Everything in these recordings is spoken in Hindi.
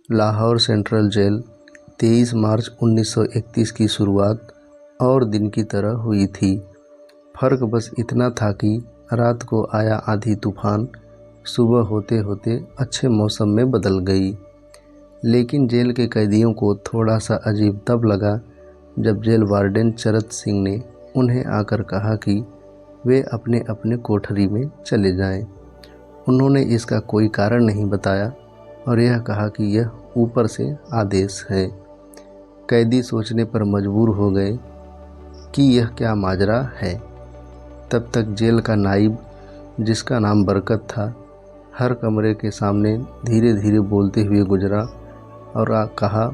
लाहौर सेंट्रल जेल 23 मार्च 1931 की शुरुआत और दिन की तरह हुई थी। फ़र्क बस इतना था कि रात को आया आंधी तूफान सुबह होते होते अच्छे मौसम में बदल गई। लेकिन जेल के कैदियों को थोड़ा सा अजीब तब लगा जब जेल वार्डन चरत सिंह ने उन्हें आकर कहा कि वे अपने अपने कोठरी में चले जाएं। उन्होंने इसका कोई कारण नहीं बताया और यह कहा कि यह ऊपर से आदेश है। कैदी सोचने पर मजबूर हो गए कि यह क्या माजरा है। तब तक जेल का नाइब, जिसका नाम बरकत था, हर कमरे के सामने धीरे धीरे बोलते हुए गुजरा और कहा,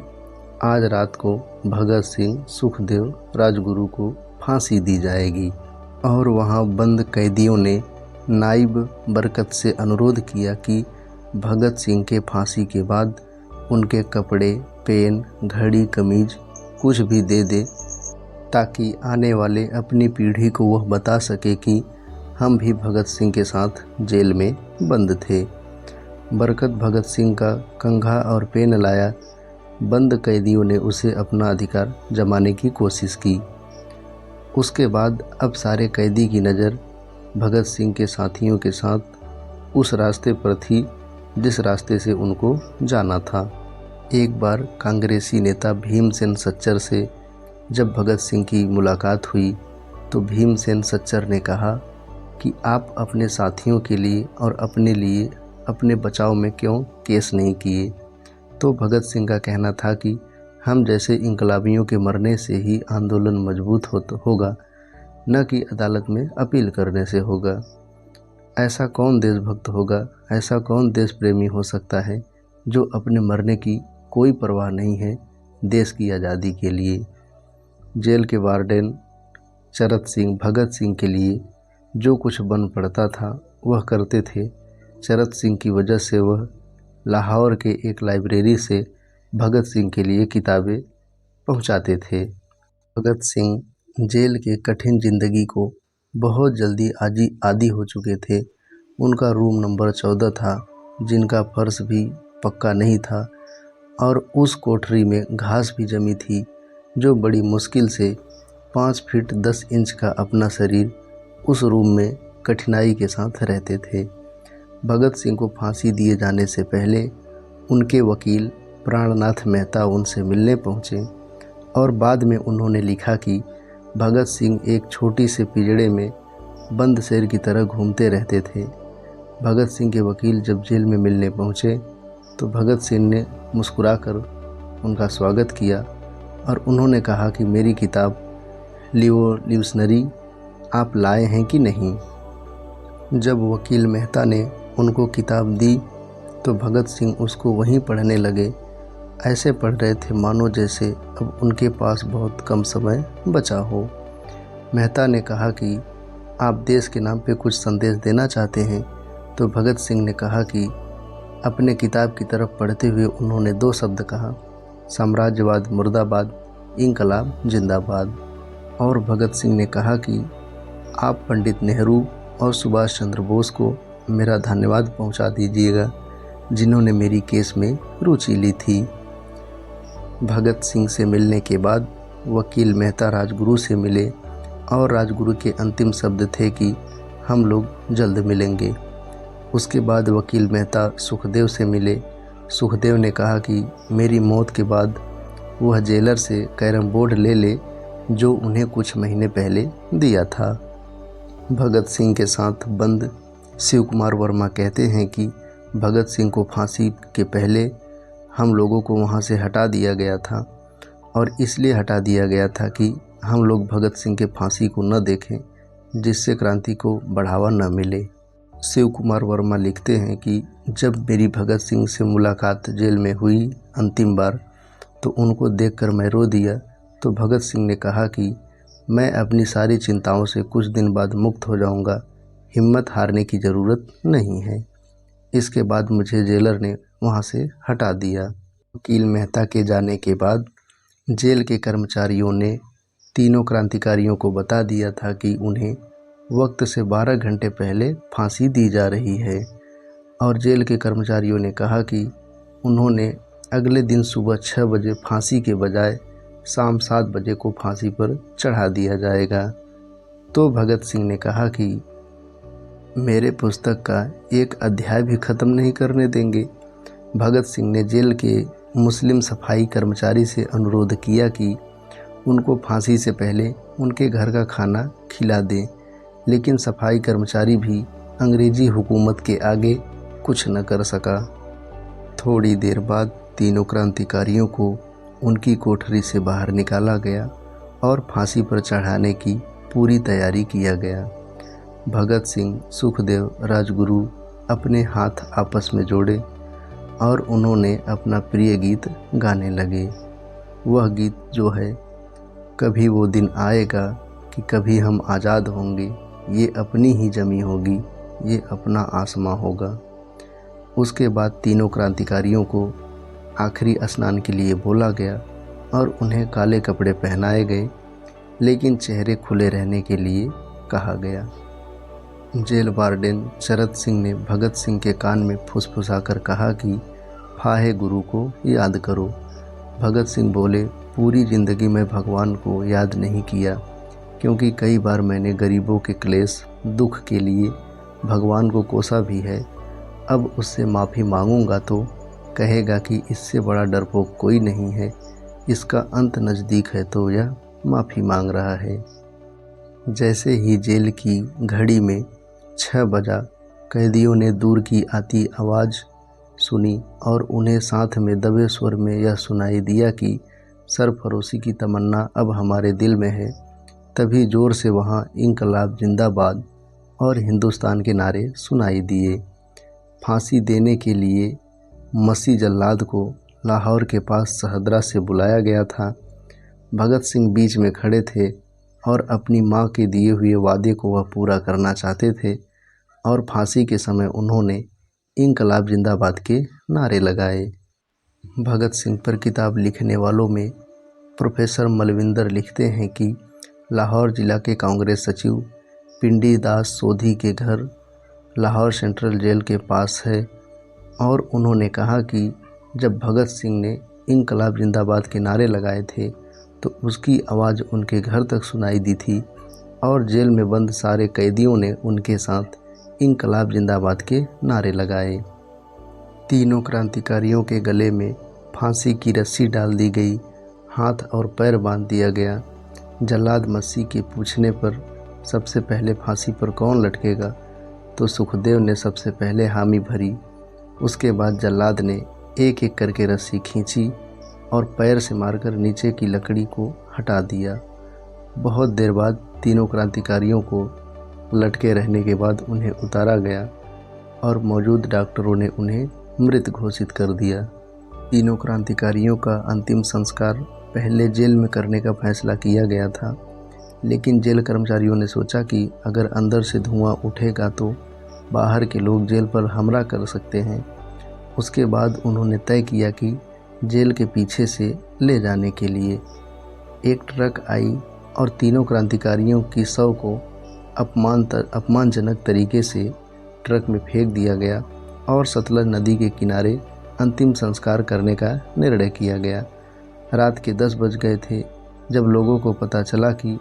आज रात को भगत सिंह, सुखदेव, राजगुरु को फांसी दी जाएगी। और वहाँ बंद कैदियों ने नाइब बरकत से अनुरोध किया कि भगत सिंह के फांसी के बाद उनके कपड़े, पेन, घड़ी, कमीज कुछ भी दे दे, ताकि आने वाले अपनी पीढ़ी को वह बता सके कि हम भी भगत सिंह के साथ जेल में बंद थे। बरकत भगत सिंह का कंघा और पेन लाया। बंद कैदियों ने उसे अपना अधिकार जमाने की कोशिश की। उसके बाद अब सारे कैदी की नज़र भगत सिंह के साथियों के साथ उस रास्ते पर थी जिस रास्ते से उनको जाना था। एक बार कांग्रेसी नेता भीमसेन सच्चर से जब भगत सिंह की मुलाकात हुई तो भीमसेन सच्चर ने कहा कि आप अपने साथियों के लिए और अपने लिए अपने बचाव में क्यों केस नहीं किए। तो भगत सिंह का कहना था कि हम जैसे इंकलाबियों के मरने से ही आंदोलन मजबूत होगा, न कि अदालत में अपील करने से होगा। ऐसा कौन देशभक्त होगा, ऐसा कौन देश प्रेमी हो सकता है जो अपने मरने की कोई परवाह नहीं है देश की आज़ादी के लिए। जेल के वार्डन चरत सिंह भगत सिंह के लिए जो कुछ बन पड़ता था वह करते थे। चरत सिंह की वजह से वह लाहौर के एक लाइब्रेरी से भगत सिंह के लिए किताबें पहुंचाते थे। भगत सिंह जेल के कठिन ज़िंदगी को बहुत जल्दी आदी हो चुके थे। उनका रूम नंबर 14 था, जिनका फर्श भी पक्का नहीं था और उस कोठरी में घास भी जमी थी, जो बड़ी मुश्किल से 5 फीट 10 इंच का अपना शरीर उस रूम में कठिनाई के साथ रहते थे। भगत सिंह को फांसी दिए जाने से पहले उनके वकील प्राणनाथ मेहता उनसे मिलने पहुँचे और बाद में उन्होंने लिखा कि भगत सिंह एक छोटी से पिंजड़े में बंद शेर की तरह घूमते रहते थे। भगत सिंह के वकील जब जेल में मिलने पहुँचे तो भगत सिंह ने मुस्कुराकर उनका स्वागत किया और उन्होंने कहा कि मेरी किताब रिवॉल्यूशनरी आप लाए हैं कि नहीं। जब वकील मेहता ने उनको किताब दी तो भगत सिंह उसको वहीं पढ़ने लगे। ऐसे पढ़ रहे थे मानो जैसे अब उनके पास बहुत कम समय बचा हो। मेहता ने कहा कि आप देश के नाम पे कुछ संदेश देना चाहते हैं। तो भगत सिंह ने कहा कि अपने किताब की तरफ पढ़ते हुए उन्होंने 2 शब्द कहा, साम्राज्यवाद मुर्दाबाद, इंकलाब जिंदाबाद। और भगत सिंह ने कहा कि आप पंडित नेहरू और सुभाष चंद्र बोस को मेरा धन्यवाद पहुंचा दीजिएगा, जिन्होंने मेरी केस में रुचि ली थी। भगत सिंह से मिलने के बाद वकील मेहता राजगुरु से मिले और राजगुरु के अंतिम शब्द थे कि हम लोग जल्द मिलेंगे। उसके बाद वकील मेहता सुखदेव से मिले। सुखदेव ने कहा कि मेरी मौत के बाद वह जेलर से कैरम बोर्ड ले ले जो उन्हें कुछ महीने पहले दिया था। भगत सिंह के साथ बंद शिव कुमार वर्मा कहते हैं कि भगत सिंह को फांसी के पहले हम लोगों को वहां से हटा दिया गया था और इसलिए हटा दिया गया था कि हम लोग भगत सिंह के फांसी को न देखें, जिससे क्रांति को बढ़ावा न मिले। शिव कुमार वर्मा लिखते हैं कि जब मेरी भगत सिंह से मुलाकात जेल में हुई अंतिम बार तो उनको देखकर मैं रो दिया। तो भगत सिंह ने कहा कि मैं अपनी सारी चिंताओं से कुछ दिन बाद मुक्त हो जाऊंगा, हिम्मत हारने की ज़रूरत नहीं है। इसके बाद मुझे जेलर ने वहां से हटा दिया। वकील मेहता के जाने के बाद जेल के कर्मचारियों ने तीनों क्रांतिकारियों को बता दिया था कि उन्हें वक्त से 12 घंटे पहले फांसी दी जा रही है। और जेल के कर्मचारियों ने कहा कि उन्होंने अगले दिन सुबह 6 बजे फांसी के बजाय शाम 7 बजे को फांसी पर चढ़ा दिया जाएगा। तो भगत सिंह ने कहा कि मेरे पुस्तक का एक अध्याय भी ख़त्म नहीं करने देंगे। भगत सिंह ने जेल के मुस्लिम सफाई कर्मचारी से अनुरोध किया कि उनको फांसी से पहले उनके घर का खाना खिला दें, लेकिन सफाई कर्मचारी भी अंग्रेजी हुकूमत के आगे कुछ न कर सका। थोड़ी देर बाद तीनों क्रांतिकारियों को उनकी कोठरी से बाहर निकाला गया और फांसी पर चढ़ाने की पूरी तैयारी किया गया। भगत सिंह, सुखदेव, राजगुरु अपने हाथ आपस में जोड़े और उन्होंने अपना प्रिय गीत गाने लगे। वह गीत जो है, कभी वो दिन आएगा कि कभी हम आज़ाद होंगे, ये अपनी ही जमी होगी, ये अपना आसमां होगा। उसके बाद तीनों क्रांतिकारियों को आखिरी स्नान के लिए बोला गया और उन्हें काले कपड़े पहनाए गए, लेकिन चेहरे खुले रहने के लिए कहा गया। जेल वार्डन चरत सिंह ने भगत सिंह के कान में फुसफुसाकर कहा कि फाहे गुरु को याद करो। भगत सिंह बोले, पूरी ज़िंदगी में भगवान को याद नहीं किया, क्योंकि कई बार मैंने गरीबों के क्लेश दुख के लिए भगवान को कोसा भी है। अब उससे माफ़ी मांगूंगा तो कहेगा कि इससे बड़ा डरपोक कोई नहीं है, इसका अंत नज़दीक है तो यह माफ़ी मांग रहा है। जैसे ही जेल की घड़ी में 6 बजा, कैदियों ने दूर की आती आवाज़ सुनी और उन्हें साथ में दबे स्वर में यह सुनाई दिया कि सरफरोशी की तमन्ना अब हमारे दिल में है। तभी ज़ोर से वहाँ इंकलाब जिंदाबाद और हिंदुस्तान के नारे सुनाई दिए। फांसी देने के लिए मसी जल्लाद को लाहौर के पास सहदरा से बुलाया गया था। भगत सिंह बीच में खड़े थे और अपनी माँ के दिए हुए वादे को वह पूरा करना चाहते थे और फांसी के समय उन्होंने इंकलाब जिंदाबाद के नारे लगाए। भगत सिंह पर किताब लिखने वालों में प्रोफेसर मलविंदर लिखते हैं कि लाहौर ज़िला के कांग्रेस सचिव पिंडी दास सोधी के घर लाहौर सेंट्रल जेल के पास है और उन्होंने कहा कि जब भगत सिंह ने इंकलाब जिंदाबाद के नारे लगाए थे तो उसकी आवाज़ उनके घर तक सुनाई दी थी और जेल में बंद सारे कैदियों ने उनके साथ इंकलाब जिंदाबाद के नारे लगाए। तीनों क्रांतिकारियों के गले में फांसी की रस्सी डाल दी गई, हाथ और पैर बांध दिया गया। जल्लाद मसी के पूछने पर सबसे पहले फांसी पर कौन लटकेगा, तो सुखदेव ने सबसे पहले हामी भरी। उसके बाद जल्लाद ने एक एक करके रस्सी खींची और पैर से मारकर नीचे की लकड़ी को हटा दिया। बहुत देर बाद तीनों क्रांतिकारियों को लटके रहने के बाद उन्हें उतारा गया और मौजूद डॉक्टरों ने उन्हें मृत घोषित कर दिया। तीनों क्रांतिकारियों का अंतिम संस्कार पहले जेल में करने का फैसला किया गया था, लेकिन जेल कर्मचारियों ने सोचा कि अगर अंदर से धुआं उठेगा तो बाहर के लोग जेल पर हमला कर सकते हैं। उसके बाद उन्होंने तय किया कि जेल के पीछे से ले जाने के लिए एक ट्रक आई और तीनों क्रांतिकारियों की शव को अपमानजनक तरीके से ट्रक में फेंक दिया गया और सतलज नदी के किनारे अंतिम संस्कार करने का निर्णय किया गया। रात के 10 बज गए थे जब लोगों को पता चला कि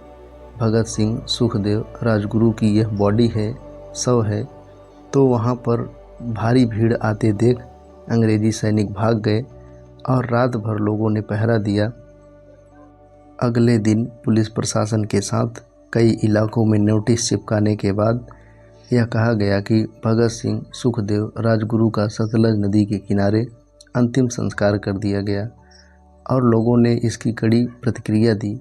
भगत सिंह, सुखदेव, राजगुरु की यह बॉडी है, शव है, तो वहाँ पर भारी भीड़ आते देख अंग्रेजी सैनिक भाग गए और रात भर लोगों ने पहरा दिया। अगले दिन पुलिस प्रशासन के साथ कई इलाकों में नोटिस चिपकाने के बाद यह कहा गया कि भगत सिंह, सुखदेव, राजगुरु का सतलज नदी के किनारे अंतिम संस्कार कर दिया गया और लोगों ने इसकी कड़ी प्रतिक्रिया दी।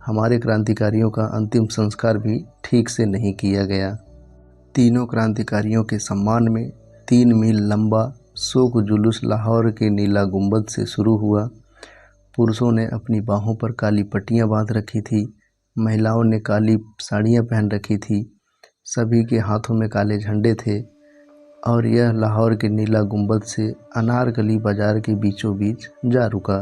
हमारे क्रांतिकारियों का अंतिम संस्कार भी ठीक से नहीं किया गया। तीनों क्रांतिकारियों के सम्मान में 3 मील लंबा शोक जुलूस लाहौर के नीला गुंबद से शुरू हुआ। पुरुषों ने अपनी बाहों पर काली पट्टियां बांध रखी थी, महिलाओं ने काली साड़ियां पहन रखी थी, सभी के हाथों में काले झंडे थे और यह लाहौर के नीला गुंबद से अनारकली बाजार के बीचों बीच जा रुका।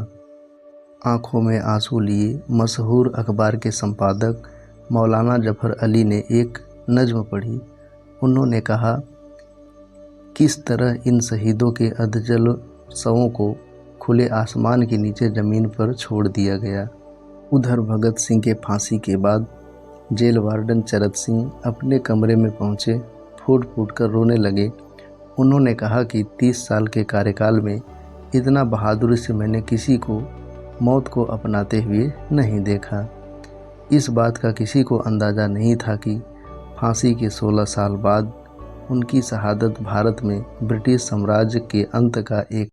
आंखों में आंसू लिए मशहूर अखबार के संपादक मौलाना जफर अली ने एक नज्म पढ़ी। उन्होंने कहा, किस तरह इन शहीदों के अधजल शवों को खुले आसमान के नीचे ज़मीन पर छोड़ दिया गया। उधर भगत सिंह के फांसी के बाद जेल वार्डन चरत सिंह अपने कमरे में पहुंचे, फूट फूट कर रोने लगे। उन्होंने कहा कि 30 साल के कार्यकाल में इतना बहादुरी से मैंने किसी को मौत को अपनाते हुए नहीं देखा। इस बात का किसी को अंदाज़ा नहीं था कि फांसी के 16 साल बाद उनकी शहादत भारत में ब्रिटिश साम्राज्य के अंत का एक